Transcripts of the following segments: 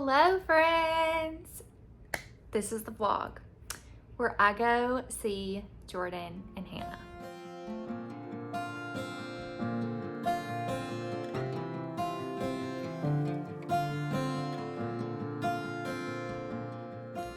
Hello friends! This is the vlog where I go see Jordan and Hannah.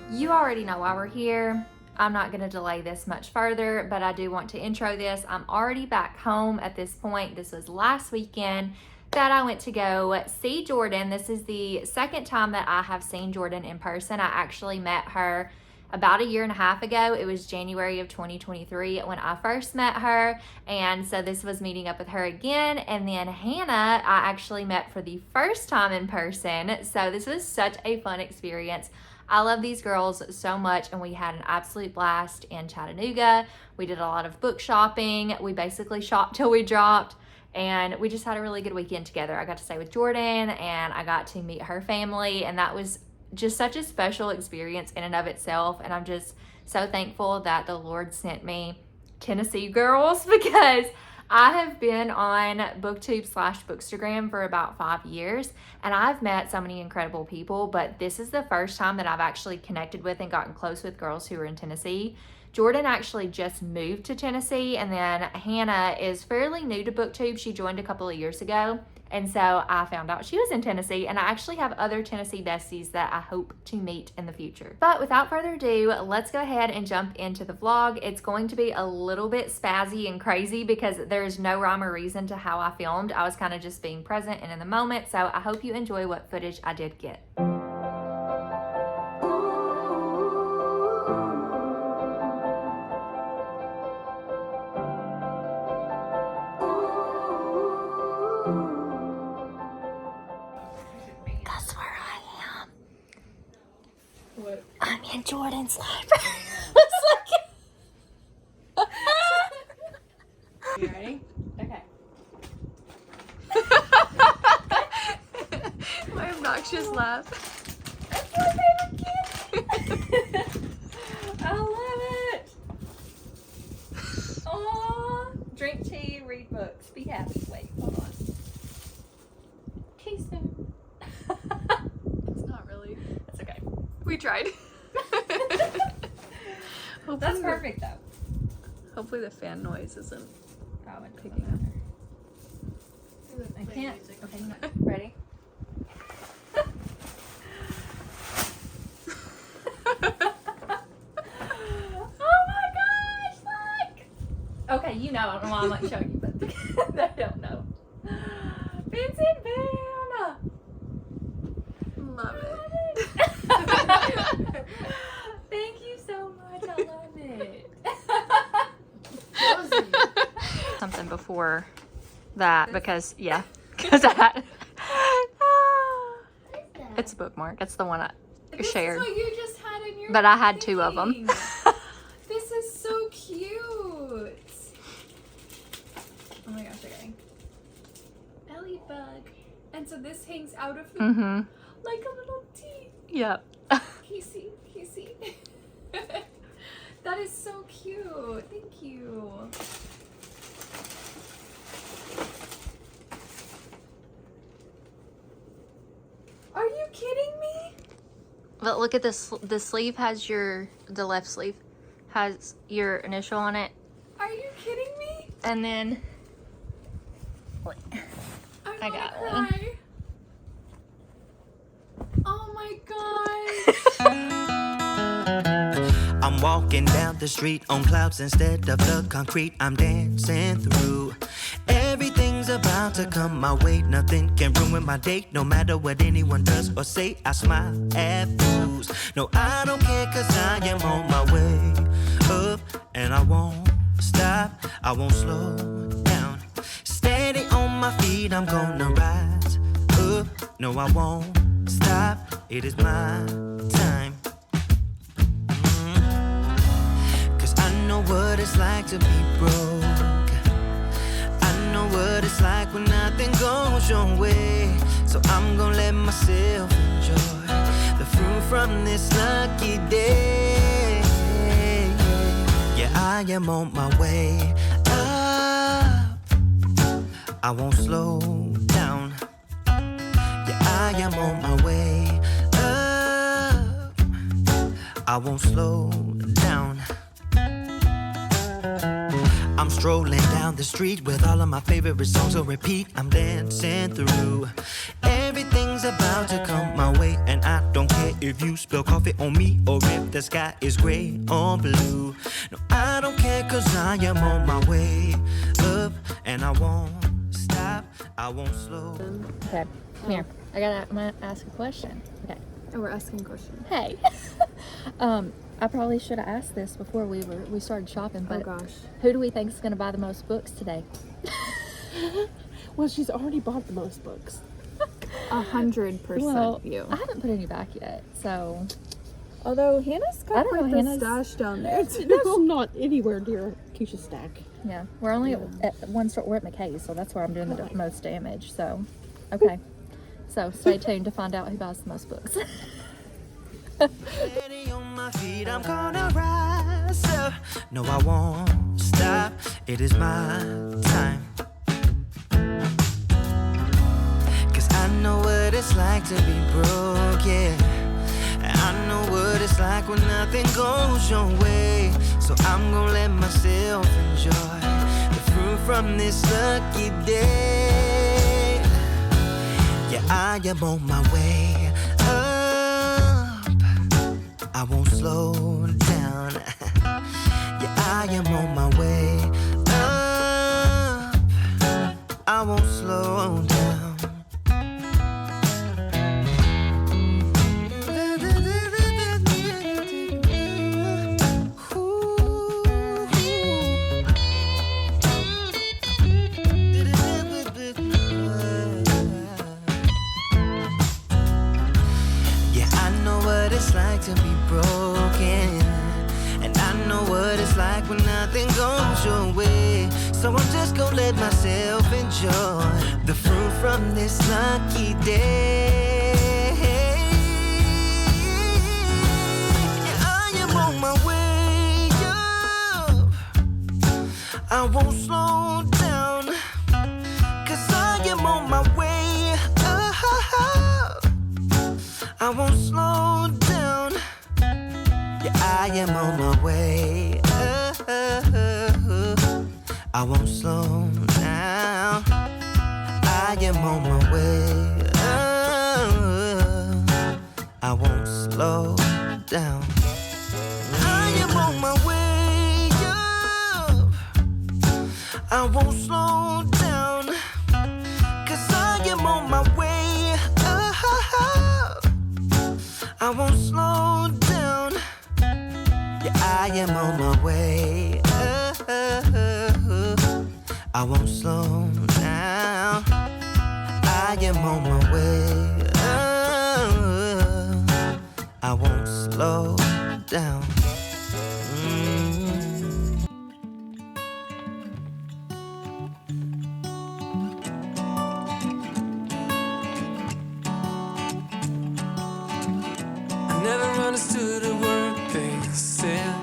You already know why we're here. I'm not going to delay this much further, but I do want to intro this. I'm already back home at this point. This was last weekend that I went to go see Jordan. This is the second time that I have seen Jordan in person. I actually met her about a year and a half ago. It was January of 2023 when I first met her. And so this was meeting up with her again. And then Hannah, I actually met for the first time in person. So this was such a fun experience. I love these girls so much, and we had an absolute blast in Chattanooga. We did a lot of book shopping. We basically shopped till we dropped, and we just had a really good weekend together. I got to stay with Jordan, and I got to meet her family, and that was just such a special experience in and of itself. And I'm just so thankful that the Lord sent me Tennessee girls, because I have been on BookTube/Bookstagram for about 5 years, and I've met so many incredible people, but this is the first time that I've actually connected with and gotten close with girls who are in Tennessee. Jordan actually just moved to Tennessee, and then Hannah is fairly new to BookTube. She joined a couple of years ago, and so I found out she was in Tennessee, and I actually have other Tennessee besties that I hope to meet in the future. But without further ado, let's go ahead and jump into the vlog. It's going to be a little bit spazzy and crazy because there's no rhyme or reason to how I filmed. I was kind of just being present and in the moment, so I hope you enjoy what footage I did get. I'm in Jordan's library. You ready? Okay. My obnoxious laugh. That's my favorite kid. I love it. Aww. Drink tea, read books, be happy. Wait, hold on. Teaspoon. It's not really. That's okay. We tried. That's perfect though. Hopefully the fan noise isn't Oh, it picking up. I can't. Okay, ready? Oh my gosh, look! Okay, you know, I don't know why I'm like showing you, but they don't know. Vincent Van! Love it. Thank you so much, I love it. Something before that because because I had it's a bookmark. It's the one I shared. This is what you just had in your But I had two of them. thing. This is so cute. Oh my gosh, okay. Belly bug. And so this hangs out of the like a little teeth. Yep. Can you see? Can you see? That is so cute. Thank you. Are you kidding me? But look at this. The sleeve has the left sleeve has your initial on it, Are you kidding me? and then I got cry. one. Oh my gosh. I'm walking down the street on clouds instead of the concrete I'm dancing through. Everything's about to come my way. Nothing can ruin my day. No matter what anyone does or say, I smile at fools. No, I don't care, cause I am on my way up, and I won't stop, I won't slow down. Steady on my feet, I'm gonna rise up. No, I won't stop, it is my time. Cause I know what it's like to be broke. I know what it's like when nothing goes your way. So I'm gonna let myself enjoy the fruit from this lucky day. Yeah, I am on my way up, I won't slow down. Yeah, I am on my way up. I won't slow down. I'm strolling down the street with all of my favorite songs on repeat. I'm dancing through. Everything's about to come my way, and I don't care if you spill coffee on me or if the sky is gray or blue. No, I don't care, cause I am on my way up, and I won't stop, I won't slow. Okay, come here. I'm gonna ask a question. Okay. Oh, we're asking questions. Hey. I probably should have asked this before we started shopping, but Oh gosh. who do we think is gonna buy the most books today? Well, she's already bought the most books. 100% you. I haven't put any back yet, so Although Hannah's I got don't quite know, the Hannah's- stash down there too. That's not anywhere near Keisha's stack. yeah. We're only at one store. We're at McKay's, so that's where I'm doing the most damage. So, okay. So stay tuned to find out who buys the most books. Steady on my feet, I'm gonna rise up. No, I won't stop. It is my time. Cause I know what it's like to be broke, yeah. And I know what it's like when nothing goes your way. So I'm gonna let myself enjoy the fruit from this lucky day. Yeah, I am on my way up. I won't slow down. Yeah, I am on my way up. I won't slow down. Yeah, I know what it's like to be broken, and I know what it's like when nothing goes your way. So I'm just gonna let myself enjoy the fruit from this lucky day. Yeah, I am on my way up. I won't slow down, cause I am on my way up. I won't slow down. Yeah, I am on my way up. I won't slow down. I am on my way up. I won't slow down. I am on my way up. I won't slow down, cause I am on my way up. I won't slow down. Yeah, I am on my way up. I won't slow down. I am on my way up. I won't slow down. I never understood a word they said.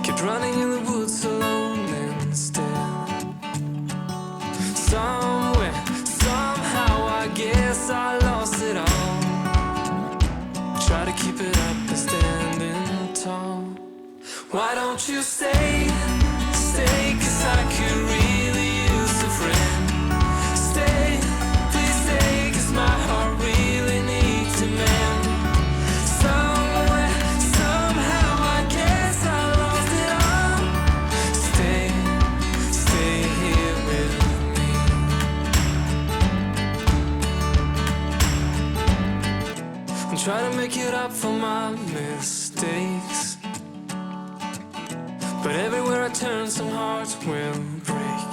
Kept running in the woods alone instead. Somewhere, somehow, I guess I lost it all. Try to keep it up and standing tall. Why don't you stay, stay, cause I could really use a friend. Stay, please stay, cause my heart really needs a man. Somewhere, somehow, I guess I lost it all. Stay, stay here with me. I'm trying to make it up for my mistakes, but everywhere I turn, some hearts will break.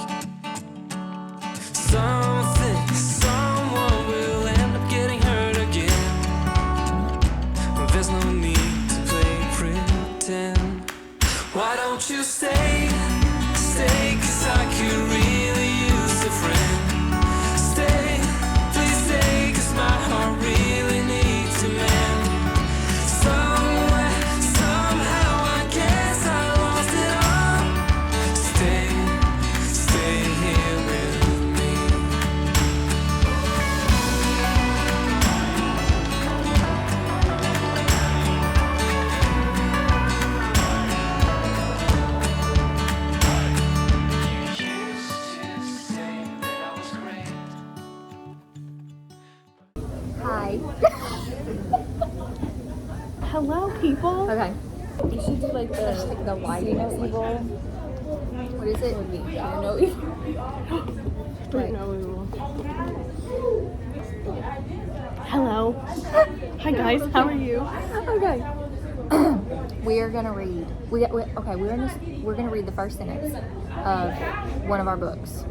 Something, someone will end up getting hurt again. But there's no need to play pretend. Why don't you stay, stay, cause I could really use a friend. Stay, please stay, cause my heart really needs a man. Somewhere, somehow, I guess I lost it all. Stay, stay here with me. Hi. Hello, people. Okay. You should do like The lighting is evil. What is it? No evil. Wait, no, we will. Hello. Hi guys, how are you? Okay. We are gonna read. We're gonna read the first sentence of one of our books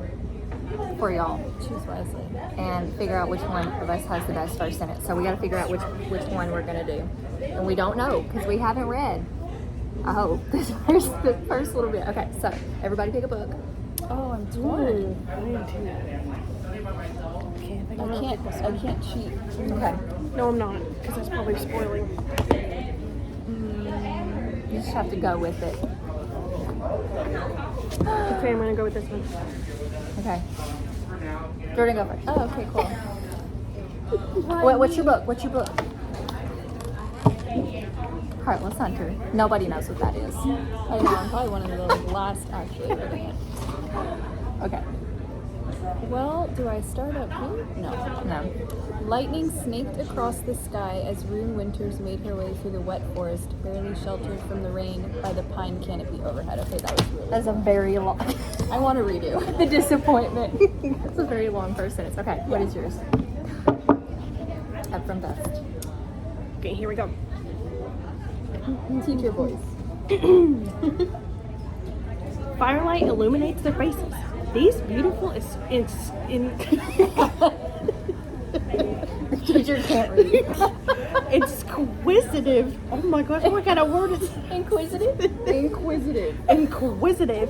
for y'all. Choose wisely. And figure out which one of us has the best first sentence. So we got to figure out which one we're gonna do, and we don't know because we haven't read. I hope the first little bit. Okay, so everybody pick a book. Oh, I'm torn. I need to. I can't cheat. Okay, No, I'm not, because that's probably spoiling. you just have to go with it. Okay, I'm gonna go with this one. Okay, Jordan, go first. Oh, okay, cool. What's your book? What's your book? Heartless Hunter. Nobody knows what that is. I know, I'm probably one of the last actually reading it. Okay. Well, do I start up here? No. No. Lightning snaked across the sky as Rune Winters made her way through the wet forest, barely sheltered from the rain by the pine canopy overhead. Okay, that was really... That's a very long. I want to redo. The disappointment. That's a very long first sentence. Okay, what is yours? Up from best. Okay, here we go. Teach your voice. Firelight illuminates their faces. These beautiful Teacher can't read. exquisitive. Oh my gosh, what kind of word is Inquisitive? Inquisitive. inquisitive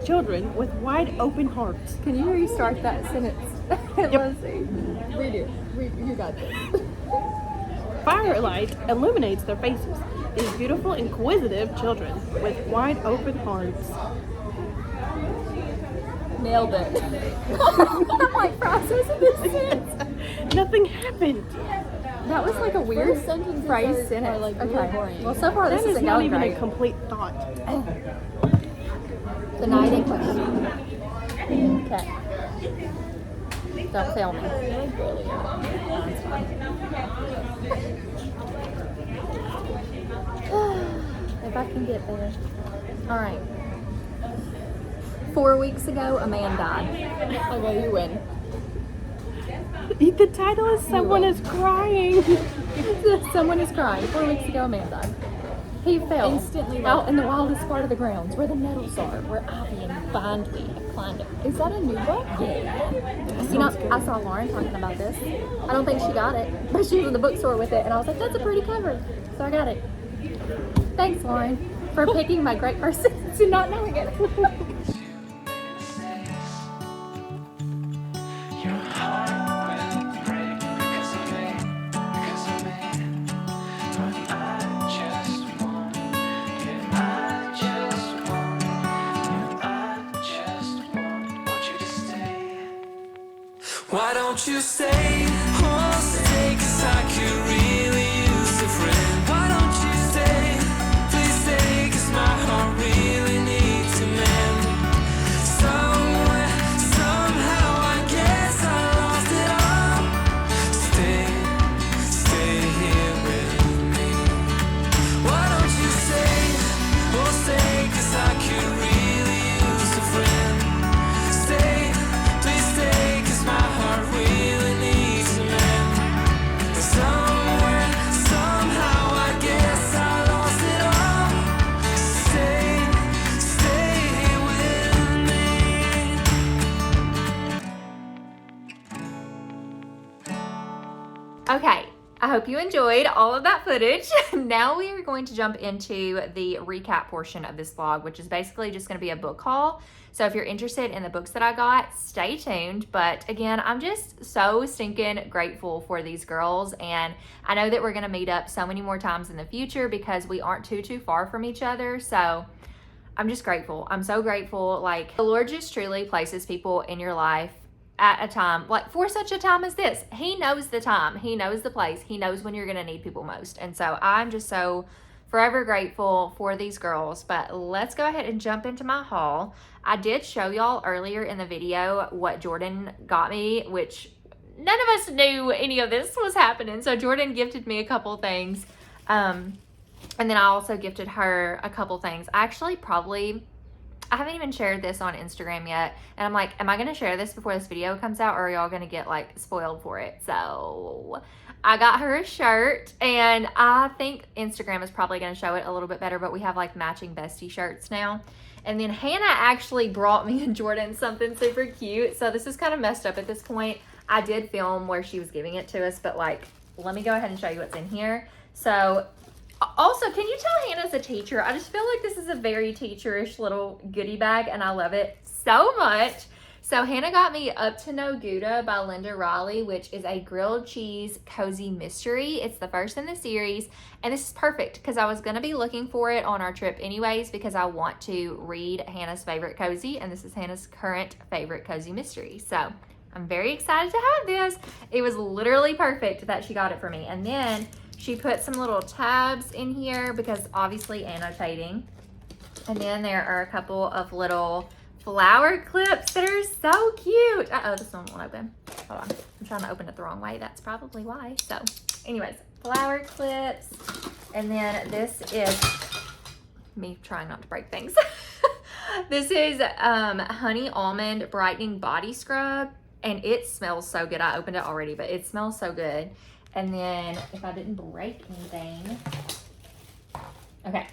children with wide open hearts. Can you restart that sentence? Let's see. Read it. You got this. Firelight illuminates their faces. These beautiful, inquisitive children with wide open hearts. Nailed it. I'm like processing this sentence. Nothing happened. That was like a weird First sentences phrase are sentence. like really boring. Well, so far That this is isn't not going even great. a complete thought. The night in question. Okay. Don't fail me. Barely. That's fine. If I can get there. All right. 4 weeks ago, a man died. Okay, you win. The title is Someone is Crying. Someone is crying. 4 weeks ago, a man died. He fell Instantly, out in the wildest part of the grounds, where the nettles are, where ivy and bindweed have climbed it. Is that a new book? You know, I saw Lauren talking about this. I don't think she got it, but she was in the bookstore with it, and I was like, that's a pretty cover. So I got it. Thanks, Lauren, for picking my great first sentence and not knowing it. Your heart will break because of me, But I just want, yeah, I just want you to stay. Why don't you stay? Oh, stay, 'cause I could really use a friend. Why don't you stay? Please stay, 'cause my heart really needs a man. Somewhere, somehow, I guess I lost it all. Stay here with me. Why don't you stay? Oh, stay, 'cause I could really use a friend. Stay, please stay, 'cause my heart really needs a man. Somewhere, somehow, I guess I lost it all. Stay with me. Okay, I hope you enjoyed all of that footage. Now we are going to jump into the recap portion of this vlog, which is basically just going to be a book haul. So if you're interested in the books that I got, stay tuned. But again, I'm just so stinking grateful for these girls. And I know that we're going to meet up so many more times in the future because we aren't too far from each other. So I'm just grateful. I'm so grateful. Like, the Lord just truly places people in your life at a time, like for such a time as this. He knows the time, he knows the place, he knows when you're gonna need people most. And so I'm just so forever grateful for these girls. But let's go ahead and jump into my haul. I did show y'all earlier in the video what Jordan got me, which none of us knew any of this was happening. So Jordan gifted me a couple things. And then I also gifted her a couple things. I haven't even shared this on Instagram yet. And I'm like, am I going to share this before this video comes out, or are y'all going to get like spoiled for it? So I got her a shirt, and I think Instagram is probably going to show it a little bit better, but we have like matching bestie shirts now. And then Hannah actually brought me and Jordan something super cute. So this is kind of messed up at this point. I did film where she was giving it to us, but like, let me go ahead and show you what's in here. So also, can you tell Hannah's a teacher? I just feel like this is a very teacherish little goodie bag, and I love it so much. So Hannah got me Up to No Gouda by Linda Riley, which is a grilled cheese cozy mystery. It's the first in the series, and this is perfect because I was going to be looking for it on our trip anyways, because I want to read Hannah's favorite cozy, and this is Hannah's current favorite cozy mystery. So I'm very excited to have this. It was literally perfect that she got it for me. And then she put some little tabs in here because obviously annotating. And then there are a couple of little flower clips that are so cute. Uh-oh, this one won't open. Hold on. I'm trying to open it the wrong way. That's probably why. So anyways, flower clips. And then this is me trying not to break things. This is honey almond brightening body scrub, and it smells so good. I opened it already, but it smells so good. And then if I didn't break anything, okay.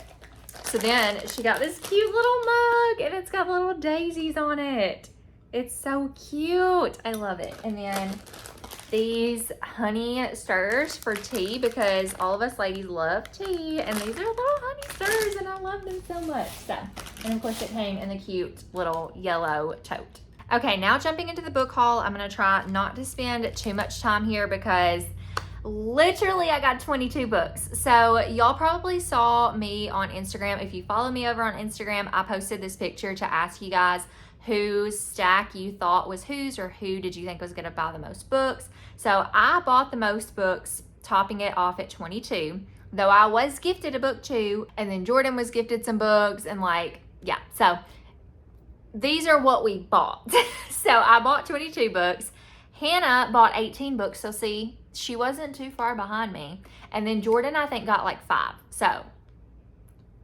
So then she got this cute little mug, and it's got little daisies on it. It's so cute. I love it. And then these honey stirrers for tea, because all of us ladies love tea, and these are little honey stirrers, and I love them so much. So, and of course it came in the cute little yellow tote. Okay, now jumping into the book haul, I'm gonna try not to spend too much time here because literally I got 22 books. So y'all probably saw me on Instagram. If you follow me over on Instagram, I posted this picture to ask you guys whose stack you thought was whose, or who did you think was gonna buy the most books. So I bought the most books, topping it off at 22, though I was gifted a book too, and then Jordan was gifted some books, and like, yeah, so these are what we bought. So I bought 22 books. Hannah bought 18 books, so see, she wasn't too far behind me. And then Jordan, I think, got like 5. So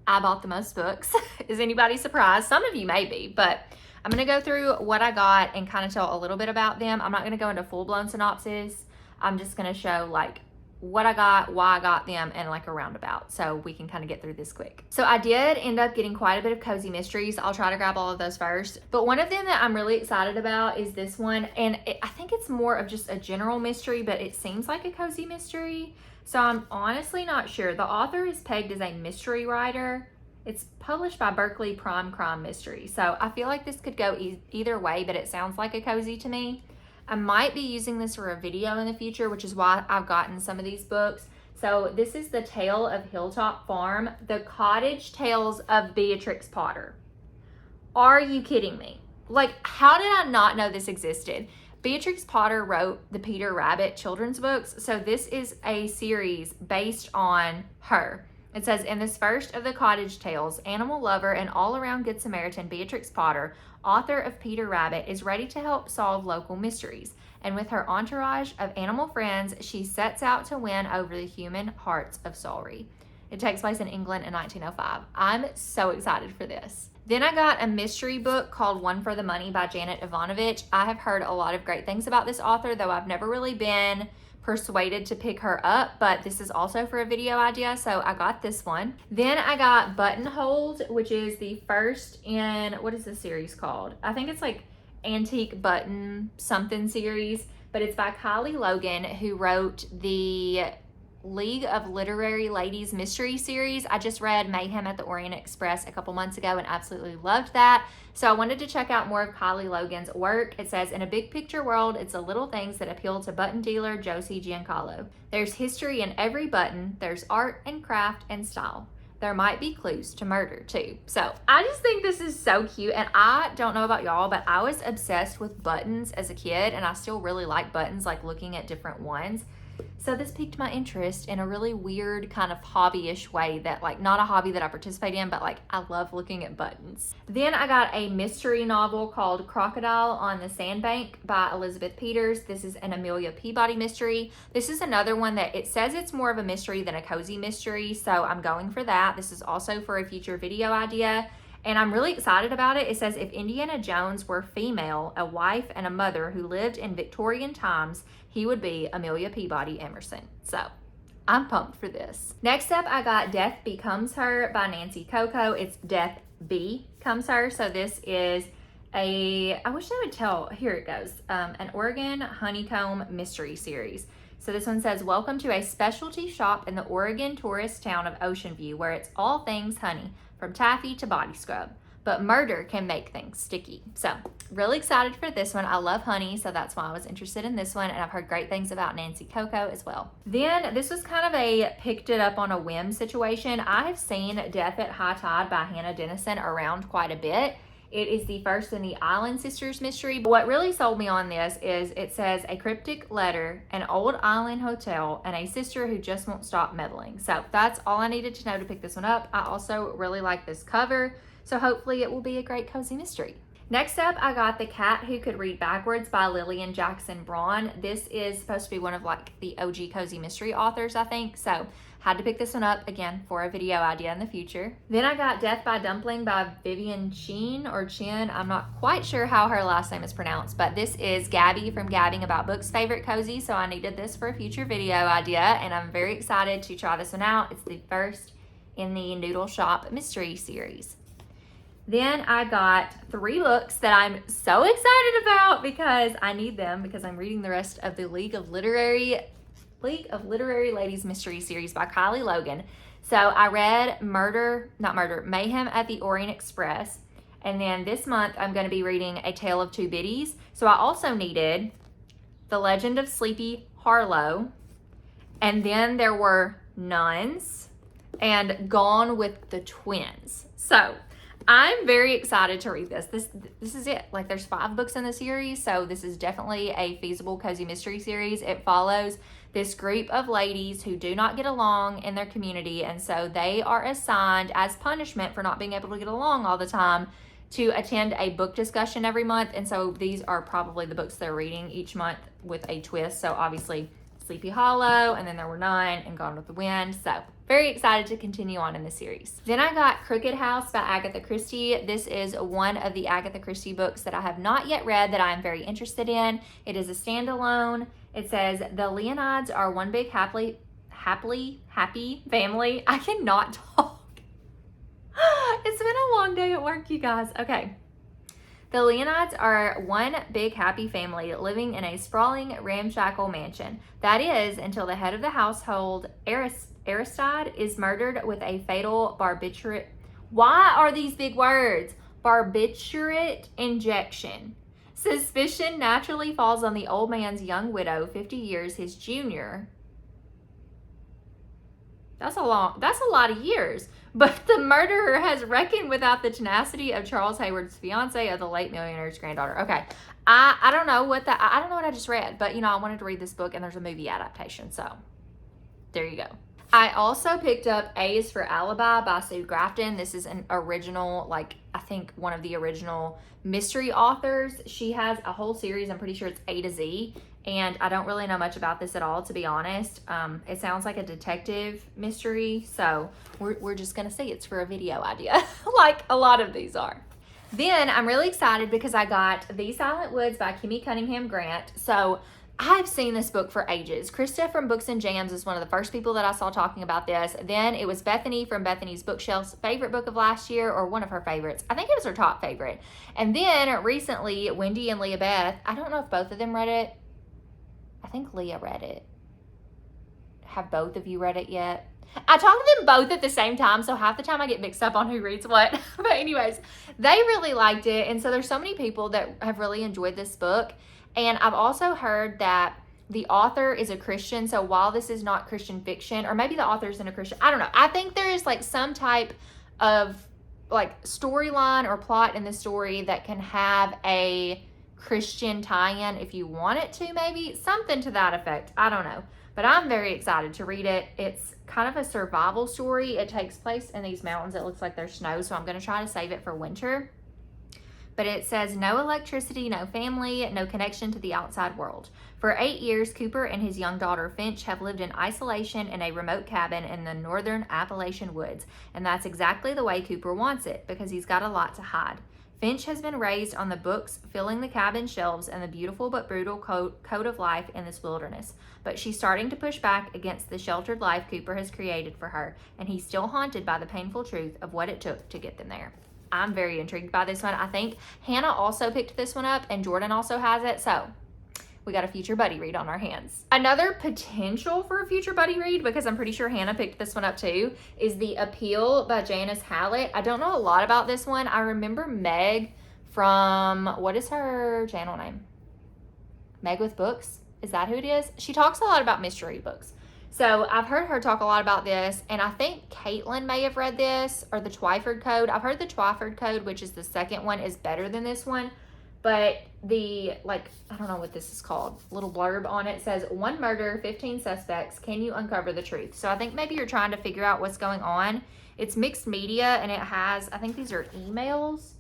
I bought the most books. Is anybody surprised? Some of you may be, but I'm going to go through what I got and kind of tell a little bit about them. I'm not going to go into full-blown synopsis. I'm just going to show like what I got, why I got them, and like a roundabout, so we can kind of get through this quick. So I did end up getting quite a bit of cozy mysteries. I'll try to grab all of those first, but one of them that I'm really excited about is this one, and I think it's more of just a general mystery, but it seems like a cozy mystery, so I'm honestly not sure. The author is pegged as a mystery writer. It's published by Berkeley Prime Crime Mystery, so I feel like this could go either way, but it sounds like a cozy to me. I might be using this for a video in the future, which is why I've gotten some of these books. So this is The Tale of Hilltop Farm, The Cottage Tales of Beatrix Potter. Are you kidding me? Like, how did I not know this existed? Beatrix Potter wrote the Peter Rabbit children's books, so this is a series based on her. It says, in this first of the cottage tales, animal lover and all-around good Samaritan Beatrix Potter, author of Peter Rabbit, is ready to help solve local mysteries. And with her entourage of animal friends, she sets out to win over the human hearts of Solri. It takes place in England in 1905. I'm so excited for this. Then I got a mystery book called One for the Money by Janet Ivanovich. I have heard a lot of great things about this author, though I've never really been persuaded to pick her up, but this is also for a video idea, so I got this one. Then I got Buttonholed, which is the first in, what is this series called? I think it's like Antique Button something series, but it's by Kylie Logan, who wrote the League of Literary Ladies mystery series. I just read Mayhem at the Orient Express a couple months ago and absolutely loved that. So I wanted to check out more of Kylie Logan's work. It says, in a big picture world, it's the little things that appeal to button dealer Josie Giancarlo. There's history in every button. There's art and craft and style. There might be clues to murder too. So I just think this is so cute, and I don't know about y'all, but I was obsessed with buttons as a kid, and I still really like buttons, like looking at different ones. So this piqued my interest in a really weird kind of hobby-ish way that, like, not a hobby that I participate in, but like I love looking at buttons. Then I got a mystery novel called Crocodile on the Sandbank by Elizabeth Peters. This is an Amelia Peabody mystery. This is another one that it says it's more of a mystery than a cozy mystery, so I'm going for that. This is also for a future video idea, and I'm really excited about it. It says, if Indiana Jones were female, a wife and a mother who lived in Victorian times, he would be Amelia Peabody Emerson. So I'm pumped for this. Next up, I got Death Becomes Her by Nancy Coco. It's Death Becomes Her. So this is I wish they would tell, here it goes, an Oregon honeycomb mystery series. So this one says, welcome to a specialty shop in the Oregon tourist town of Ocean View, where it's all things honey, from taffy to body scrub. But murder can make things sticky. So really excited for this one. I love honey, so that's why I was interested in this one, and I've heard great things about Nancy Coco as well. Then this was kind of a picked it up on a whim situation. I have seen Death at High Tide by Hannah Dennison around quite a bit. It is the first in the Island Sisters mystery. But what really sold me on this is it says a cryptic letter, an old island hotel, and a sister who just won't stop meddling. So that's all I needed to know to pick this one up. I also really like this cover, so hopefully it will be a great cozy mystery. Next up, I got The Cat Who Could Read Backwards by Lillian Jackson Braun. This is supposed to be one of like the OG cozy mystery authors, I think. So had to pick this one up again for a video idea in the future. Then I got Death by Dumpling by Vivian Chin or Chin. I'm not quite sure how her last name is pronounced, but this is Gabby from Gabbing About Books' favorite cozy. So I needed this for a future video idea, and I'm very excited to try this one out. It's the first in the Noodle Shop mystery series. Then I got 3 books that I'm so excited about because I need them, because I'm reading the rest of the League of Literary Ladies mystery series by Kylie Logan. So I read Mayhem at the Orient Express, and then this month I'm going to be reading A Tale of Two Biddies. So I also needed The Legend of Sleepy Harlow, and then there were Nuns and Gone with the Twins. So I'm very excited to read this. This is it. Like, there's 5 books in the series, so this is definitely a feasible cozy mystery series. It follows this group of ladies who do not get along in their community, and so they are assigned as punishment for not being able to get along all the time to attend a book discussion every month. And so these are probably the books they're reading each month with a twist. So obviously Sleepy Hollow, and then there were 9 and Gone with the Wind. So very excited to continue on in the series. Then I got Crooked House by Agatha Christie. This is one of the Agatha Christie books that I have not yet read that I am very interested in. It is a standalone. It says, the Leonids are one big happy family. I cannot talk. It's been a long day at work, you guys. Okay. The Leonids are one big happy family living in a sprawling ramshackle mansion. That is, until the head of the household, Aristide, is murdered with a fatal barbiturate. Why are these big words? Barbiturate injection. Suspicion naturally falls on the old man's young widow, 50 years his junior. That's a lot of years. But the murderer has reckoned without the tenacity of Charles Hayward's fiance of the late millionaire's granddaughter. Okay, I don't know what I just read, but I wanted to read this book, and there's a movie adaptation, so there you go. I also picked up A is for Alibi by Sue Grafton. This is an original, I think one of the original mystery authors. She has a whole series. I'm pretty sure it's A to Z, and I don't really know much about this at all, to be honest. It sounds like a detective mystery, so we're just gonna see. It's for a video idea, like a lot of these are. Then I'm really excited because I got The Silent Woods by Kimmy Cunningham Grant. So I've seen this book for ages. Krista from Books and Jams is one of the first people that I saw talking about this. Then it was Bethany from Bethany's Bookshelf's favorite book of last year, or one of her favorites. I think it was her top favorite. And then recently, Wendy and Leah Beth, I don't know if both of them read it. I think Leah read it. Have both of you read it yet? I talk to them both at the same time, so half the time I get mixed up on who reads what. But anyways, they really liked it. And so there's so many people that have really enjoyed this book. And I've also heard that the author is a Christian. So while this is not Christian fiction, or maybe the author isn't a Christian, I don't know. I think there is some type of storyline or plot in the story that can have a Christian tie-in if you want it to, maybe something to that effect. I don't know. but I'm very excited to read it. It's kind of a survival story. It takes place in these mountains. It looks like there's snow, so I'm going to try to save it for winter. But it says no electricity, no family, no connection to the outside world. For 8 years, Cooper and his young daughter Finch have lived in isolation in a remote cabin in the northern Appalachian woods. And that's exactly the way Cooper wants it, because he's got a lot to hide. Finch has been raised on the books filling the cabin shelves and the beautiful but brutal code of life in this wilderness. But she's starting to push back against the sheltered life Cooper has created for her, and he's still haunted by the painful truth of what it took to get them there. I'm very intrigued by this one. I think Hannah also picked this one up, and Jordan also has it, so we got a future buddy read on our hands. Another potential for a future buddy read, because I'm pretty sure Hannah picked this one up too, is The Appeal by Janice Hallett. I don't know a lot about this one. I remember Meg from, what is her channel name? Meg with Books? Is that who it is? She talks a lot about mystery books. So I've heard her talk a lot about this, and I think Caitlin may have read this, or the Twyford Code. I've heard the Twyford Code, which is the second one, is better than this one. But the, I don't know what this is called, little blurb on it says, 1 murder, 15 suspects, can you uncover the truth? So I think maybe you're trying to figure out what's going on. It's mixed media, and it has, I think these are emails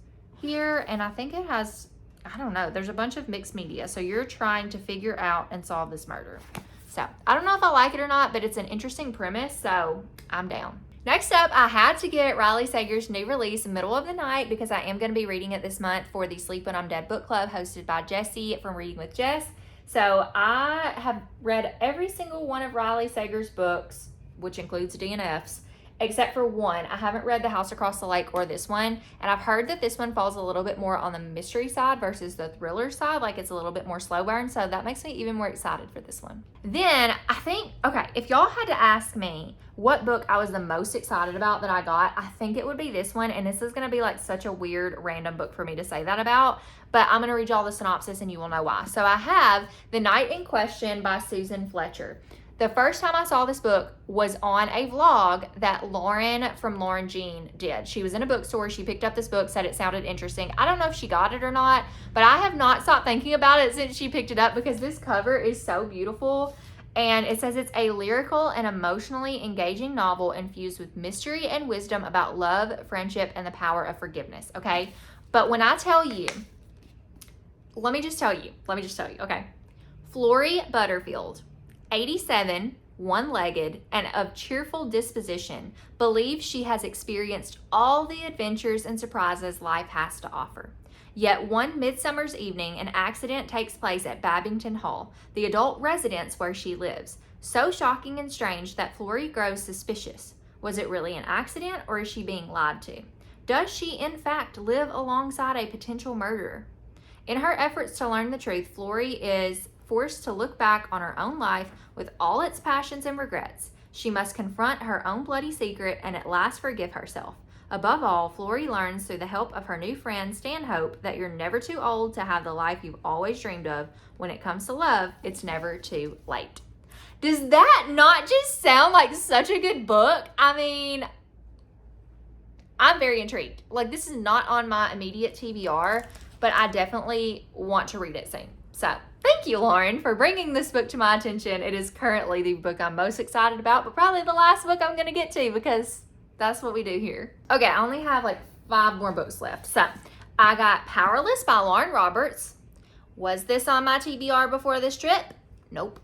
here, and I think it has, I don't know, there's a bunch of mixed media. So you're trying to figure out and solve this murder. So I don't know if I like it or not, but it's an interesting premise, so I'm down. Next up, I had to get Riley Sager's new release, Middle of the Night, because I am going to be reading it this month for the Sleep When I'm Dead book club hosted by Jessie from Reading with Jess. So I have read every single one of Riley Sager's books, which includes DNFs, except for one. I haven't read The House Across the Lake or this one, and I've heard that this one falls a little bit more on the mystery side versus the thriller side, like it's a little bit more slow burn, so that makes me even more excited for this one. Then I think, okay, if y'all had to ask me what book I was the most excited about that I got, I think it would be this one, and this is going to be like such a weird random book for me to say that about, but I'm going to read y'all the synopsis and you will know why. So I have The Night in Question by Susan Fletcher. The first time I saw this book was on a vlog that Lauren from Lauren Jean did. She was in a bookstore. She picked up this book, said it sounded interesting. I don't know if she got it or not, but I have not stopped thinking about it since she picked it up because this cover is so beautiful. And it says it's a lyrical and emotionally engaging novel infused with mystery and wisdom about love, friendship, and the power of forgiveness, okay? But when I tell you, let me just tell you, okay? Flory Butterfield, 87, one-legged, and of cheerful disposition, believes she has experienced all the adventures and surprises life has to offer. Yet one midsummer's evening, an accident takes place at Babington Hall, the adult residence where she lives. So shocking and strange that Flory grows suspicious. Was it really an accident, or is she being lied to? Does she, in fact, live alongside a potential murderer? In her efforts to learn the truth, Flory is forced to look back on her own life with all its passions and regrets. She must confront her own bloody secret and at last forgive herself. Above all, Flory learns through the help of her new friend Stanhope that you're never too old to have the life you've always dreamed of. When it comes to love, it's never too late. Does that not just sound like such a good book? I mean, I'm very intrigued. Like, this is not on my immediate TBR, but I definitely want to read it soon. So thank you, Lauren, for bringing this book to my attention. It is currently the book I'm most excited about, but probably the last book I'm going to get to because that's what we do here. Okay, I only have like 5 more books left. So I got Powerless by Lauren Roberts. Was this on my TBR before this trip? Nope.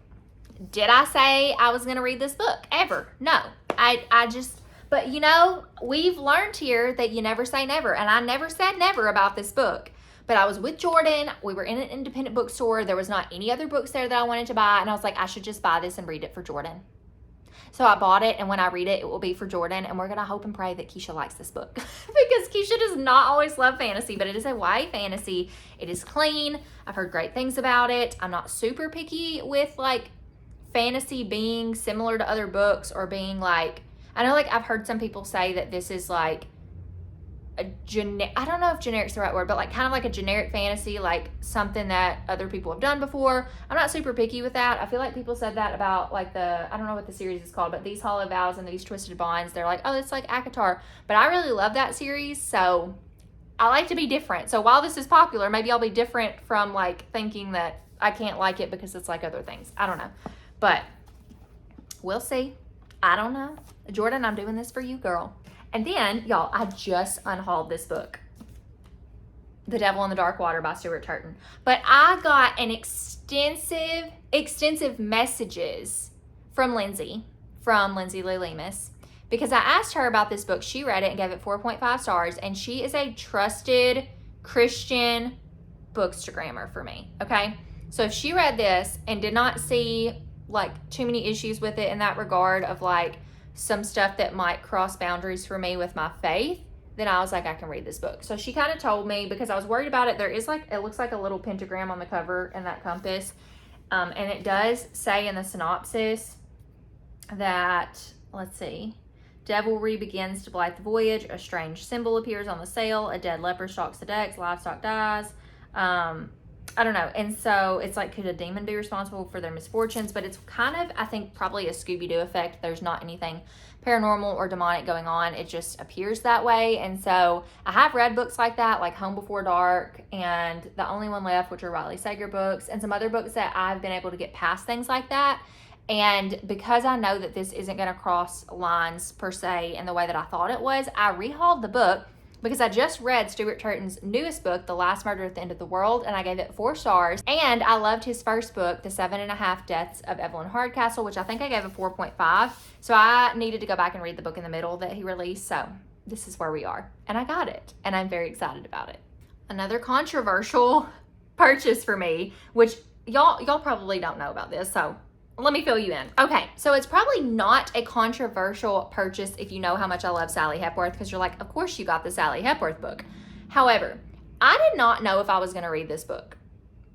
Did I say I was going to read this book ever? No. I just, but you know, we've learned here that you never say never, and I never said never about this book. But I was with Jordan. We were in an independent bookstore. There was not any other books there that I wanted to buy. And I was like, I should just buy this and read it for Jordan. So I bought it. And when I read it, it will be for Jordan. And we're going to hope and pray that Keisha likes this book. Because Keisha does not always love fantasy. But it is a YA fantasy. It is clean. I've heard great things about it. I'm not super picky with like fantasy being similar to other books. Or being like, I know like I've heard some people say that this is like I don't know if generic's the right word, but like kind of like a generic fantasy, like something that other people have done before. I'm not super picky with that. I feel like people said that about like I don't know what the series is called, but These Hollow Vows and These Twisted Bonds, they're like, oh, it's like ACOTAR. But I really love that series, so I like to be different. So while this is popular, maybe I'll be different from like thinking that I can't like it because it's like other things. I don't know. But We'll see. I don't know. Jordan, I'm doing this for you, girl. And then, y'all, I just unhauled this book, The Devil in the Dark Water by Stuart Turton. But I got an extensive messages from Lindsay Lou Lemus, because I asked her about this book. She read it and gave it 4.5 stars, and she is a trusted Christian bookstagrammer for me, okay? So if she read this and did not see like too many issues with it in that regard of like some stuff that might cross boundaries for me with my faith, then I was like, I can read this book. So she kind of told me, because I was worried about it, there is like, it looks like a little pentagram on the cover and that compass. And it does say in the synopsis that, let's see, devilry begins to blight the voyage, a strange symbol appears on the sail, a dead leper stalks the decks, livestock dies. I don't know. And so it's like, could a demon be responsible for their misfortunes? But it's kind of, I think, probably a Scooby-Doo effect. There's not anything paranormal or demonic going on. It just appears that way. And so I have read books like that, like Home Before Dark and The Only One Left, which are Riley Sager books, and some other books that I've been able to get past things like that. And because I know that this isn't going to cross lines per se in the way that I thought it was, I rehauled the book, because I just read Stuart Turton's newest book, The Last Murder at the End of the World, and I gave it 4 stars. And I loved his first book, The 7.5 Deaths of Evelyn Hardcastle, which I think I gave a 4.5. So I needed to go back and read the book in the middle that he released. So this is where we are. And I got it. And I'm very excited about it. Another controversial purchase for me, which y'all probably don't know about this. So let me fill you in. Okay, so it's probably not a controversial purchase if you know how much I love Sally Hepworth, because you're like, of course you got the Sally Hepworth book. However, I did not know if I was going to read this book,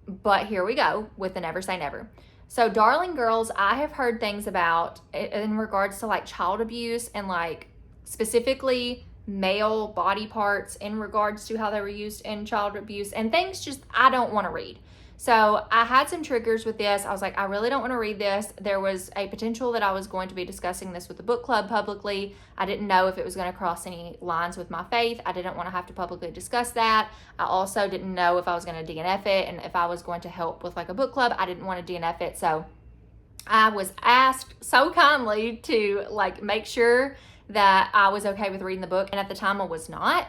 but here we go with the Never Say Never. So Darling Girls, I have heard things about in regards to like child abuse and like specifically male body parts in regards to how they were used in child abuse and things just I don't want to read. So I had some triggers with this. I was like, I really don't want to read this. There was a potential that I was going to be discussing this with the book club publicly. I didn't know if it was going to cross any lines with my faith. I didn't want to have to publicly discuss that. I also didn't know if I was going to DNF it, and if I was going to help with like a book club, I didn't want to DNF it. So I was asked so kindly to like make sure that I was okay with reading the book, and at the time I was not.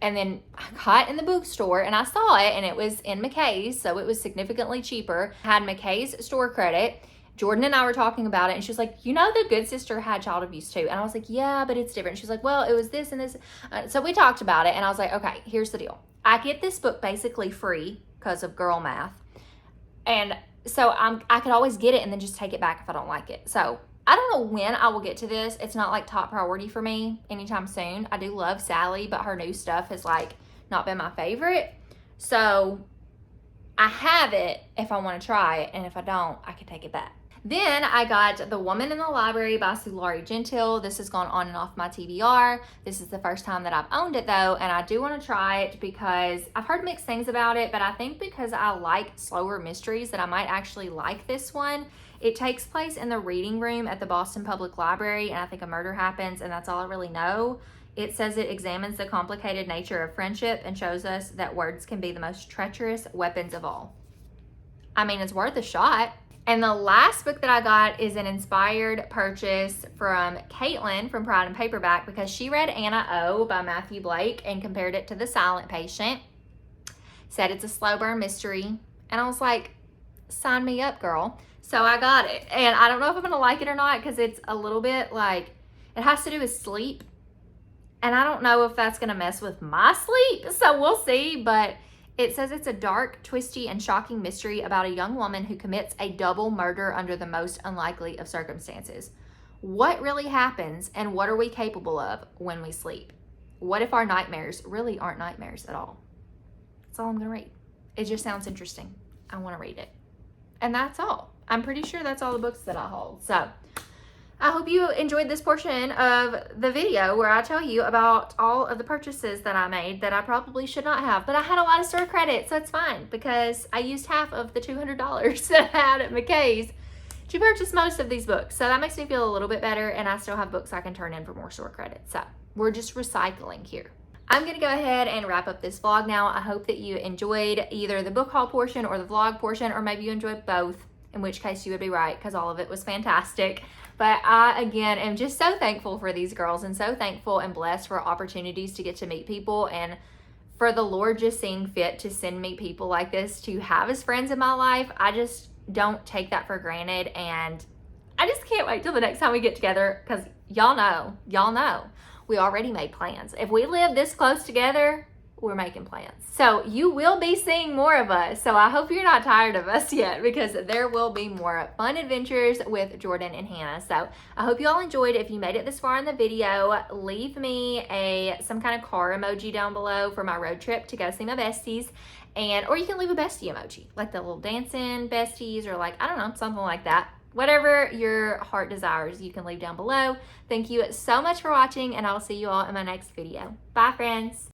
And then I got in the bookstore and I saw it, and it was in McKay's, so it was significantly cheaper. I had McKay's store credit. Jordan and I were talking about it, and she was like, you know, the Good Sister had child abuse too. And I was like, yeah, but it's different. She's like, well, it was this and this. So we talked about it, and I was like, okay, here's the deal. I get this book basically free because of girl math. And so I could always get it and then just take it back if I don't like it. So I don't know when I will get to this. It's not like top priority for me anytime soon. I do love Sally, but her new stuff has like not been my favorite. So I have it if I want to try it, and if I don't, I can take it back. Then I got The Woman in the Library by Sulari Gentile. This has gone on and off my TBR. This is the first time that I've owned it though, and I do want to try it because I've heard mixed things about it, but I think because I like slower mysteries that I might actually like this one. It takes place in the reading room at the Boston Public Library, and I think a murder happens, and that's all I really know. It says it examines the complicated nature of friendship and shows us that words can be the most treacherous weapons of all. I mean, it's worth a shot. And the last book that I got is an inspired purchase from Caitlin from Pride and Paperback, because she read Anna O by Matthew Blake and compared it to The Silent Patient. Said it's a slow burn mystery. And I was like, sign me up, girl. So I got it, and I don't know if I'm gonna like it or not, because it's a little bit like, it has to do with sleep, and I don't know if that's gonna mess with my sleep, so we'll see. But it says it's a dark, twisty, and shocking mystery about a young woman who commits a double murder under the most unlikely of circumstances. What really happens, and what are we capable of when we sleep? What if our nightmares really aren't nightmares at all? That's all I'm gonna read. It just sounds interesting. I want to read it, and that's all. I'm pretty sure that's all the books that I hold. So I hope you enjoyed this portion of the video where I tell you about all of the purchases that I made that I probably should not have, but I had a lot of store credit, so it's fine because I used half of the $200 that I had at McKay's to purchase most of these books. So that makes me feel a little bit better, and I still have books I can turn in for more store credit. So we're just recycling here. I'm going to go ahead and wrap up this vlog now. I hope that you enjoyed either the book haul portion or the vlog portion, or maybe you enjoyed both, in which case you would be right because all of it was fantastic. But I, again, am just so thankful for these girls and so thankful and blessed for opportunities to get to meet people and for the Lord just seeing fit to send me people like this to have as friends in my life. I just don't take that for granted, and I just can't wait till the next time we get together because y'all know, we already made plans. If we live this close together, we're making plans. So you will be seeing more of us. So I hope you're not tired of us yet, because there will be more fun adventures with Jordan and Hannah. So I hope you all enjoyed. If you made it this far in the video, leave me some kind of car emoji down below for my road trip to go see my besties. Or you can leave a bestie emoji, like the little dancing besties, or like, I don't know, something like that. Whatever your heart desires, you can leave down below. Thank you so much for watching, and I'll see you all in my next video. Bye, friends.